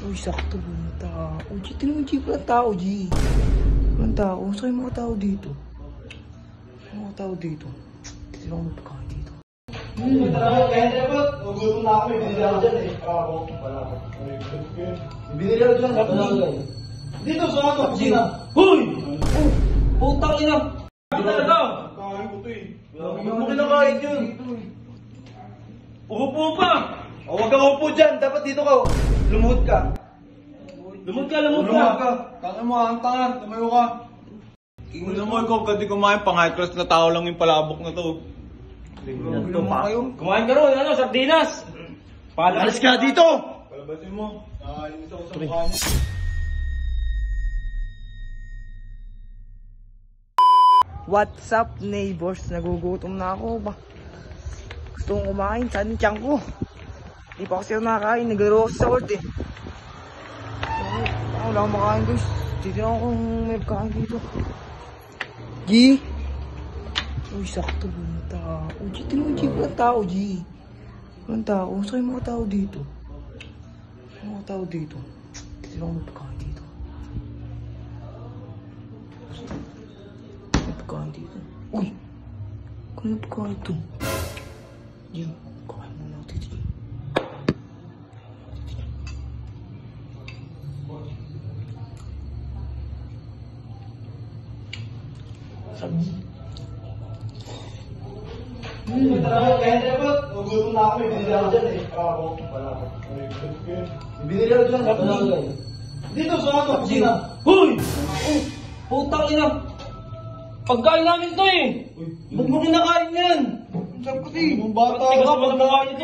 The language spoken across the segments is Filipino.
Uy, sakto. Walang tao. G, tinan mo, G. Walang tao, G. Walang tao. Saan yung mga tao dito? Mga tao dito. Tinan ko magpakain dito. Nagugutom na ako. Binili ako dyan eh. Binili ako dyan. Dito sa ano? Kusina. Hoy! Putang ina! Ano talaga? Kain ko to eh. Huwag mo kinakain yun. Upo pa! Huwag kang upo dyan. Dapat dito ka. Lumuhod ka. Lumod ka! Tanga mo, ang tanga. Tumayo ka. Tingnan mo, ikaw kasi kumain. Pang high class na tao lang yung palabok na to. Kumain ka ron, ano, sardinas! Alis ka dito! Palabasin mo. Nakakainis ako sa mukha niya. What's up, neighbors? Nagugutom na ako ba? Gusto kong kumain. Saan yung tiyan ko? Di pa kasi ako nakakain. Naglaro ako sa world eh. Wala akong makain guys. Titignan ako kung may pagkain dito. G? Uy, sakto. Walang tao. G, tinan mo, G. Walang tao, G. Walang tao. Saan yung mga tao dito? Mga tao dito. Titignan ako may pagkain dito. May pagkain dito. Uy! Kaya may pagkain ito. G, kain muna ako dito. Sabi. Nagugutom na ako. Binili ako dyan eh. Binili ako dyan. Dito sa ano? Kusina. Hoy! Putang ina! Pagkain namin to eh! Ba't mo kinakain yan? Sabi ko eh. Yung bata Tigas ka. naman ang mukha nito.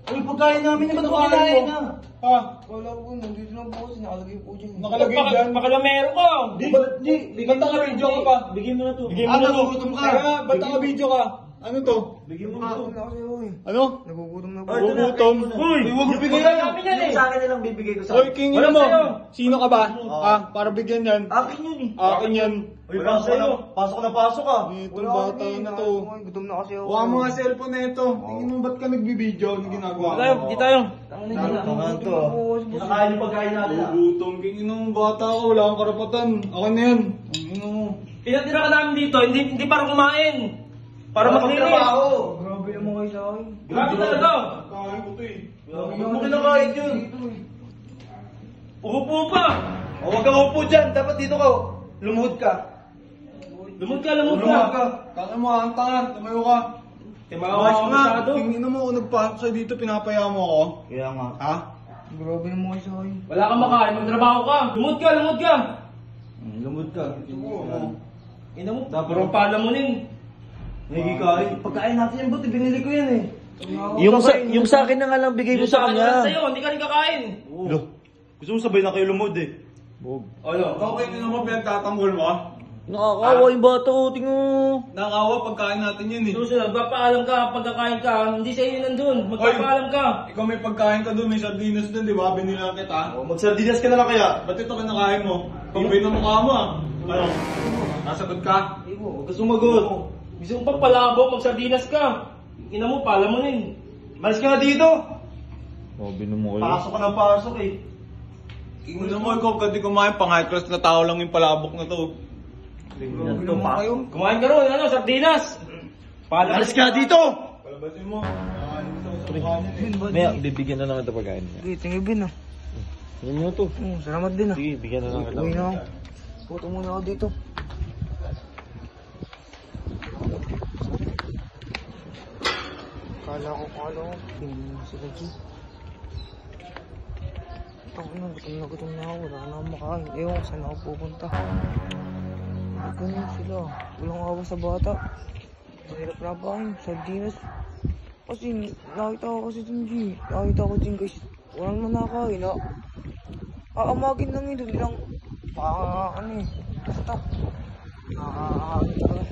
Uy, pagkain namin naman Ba't mo nakain kinain mo. na? Ha? Wala po, nandito na po kasi nakalagay po dyan. Nakalagay dyan. Pakalamero ka! Ba't naka-video ka pa? Bigyan mo na to. Ah, nagugutom ka? Ba't naka-video ka? Ano to? Bigyan mo na to. Ano? Nagugutom na po. Nagugutom? Uy, huwag mo bigyan. namin yan eh! Sa akin na lang bibigay ko sa Uy, kingin Wala mo. sa'yo. Sino ka ba? Ah, para bigyan yan. akin yun eh. Akin yan. Uy, pasok na pasok ka. Itong bata na to. Gutom na kasi ako. Huwag mo nga cellphone na ito. Tingin mo ba't ka nagbibideo? Ano ginagawa mo? Di tayo. Tangan to. Nakain yung pagkain natin ah. Gutom. Kingin mo bata ka. Wala kang karapatan. Ako na yan. Kingin mo. Pinatira ka namin dito, hindi para kumain. Para maglinis. Grabe naman kayo sa akin. Grabe talaga. Kain ko to eh. Huwag mo kinakain yun. Upo pa! Huwag kang upo dyan. Dapat dito ka. Lumuhod ka. Lumod ka! Tanga mo, ang tanga. Tumayo ka. Timawa ka masyado. Tingin mo kung nagpasok sa dito, pinapaya mo ako. Kaya nga. Ha? Grabe naman kayo sa akin. Wala kang makain, magtrabaho ka. Lumod ka! Lumod ka. Ina mo, puro palamunin. Nagkikain. Pagkain natin yung buti, binili ko yan eh. Yung sa akin na nga lang bigay mo sa kanya. Sa'yo, hindi ka rin kakain. Gusto mo sabay na kayo lumod eh. Ano? Okay din naman pinagtatanggol mo. Nakakawa yung bata ko, tingnan mo. Nakawa pagkain natin yun eh. Susunod, magpapaalam ka pagkakain ka. Hindi sa iyo nandun. Magpapaalam ka. Ikaw may pagkain ka doon, may sardinas doon, di ba? Binilang kita. Magsardinas ka na lang kaya. Ba't ito kinakain mo? Tibay na mukha mo ah. Ano? Nasagot ka? Hindi mo, huwag ka sumagot. Gusto mo pa palabok, magsardinas ka. Ina mo, palamunin. Malis ka na dito. Binom mo kayo. Pasok ka ng pasok eh. Tingnan mo, ikaw kasi kumain, pang high class na tao lang yung palabok na to. Kumain ka ron, ano, sardinas. Alis ka dito! Palabasin mo. Nakakainis ako sa mukha niya eh. Maya, bibigyan na lang ito pagkain niya. Sige, tingin bin ah. Yan nyo to. Salamat din ah. Sige, bigyan na lang kita. Uwi na ako. Puto muna ako dito. Kala ko. Hindi mo sila G. Gutom na ako. Wala na akong makain. Ewan ko saan ako pupunta. Ganyan sila. Walang awa sa bata. Mahirap na ba kain? Sardinas. Kasi nakita ko kasi dun G. Nakita ko din guys. Wala naman nakakain ha. Aamagin lang yun. Doon lang. Ano eh. Basta. Nakakain talaga.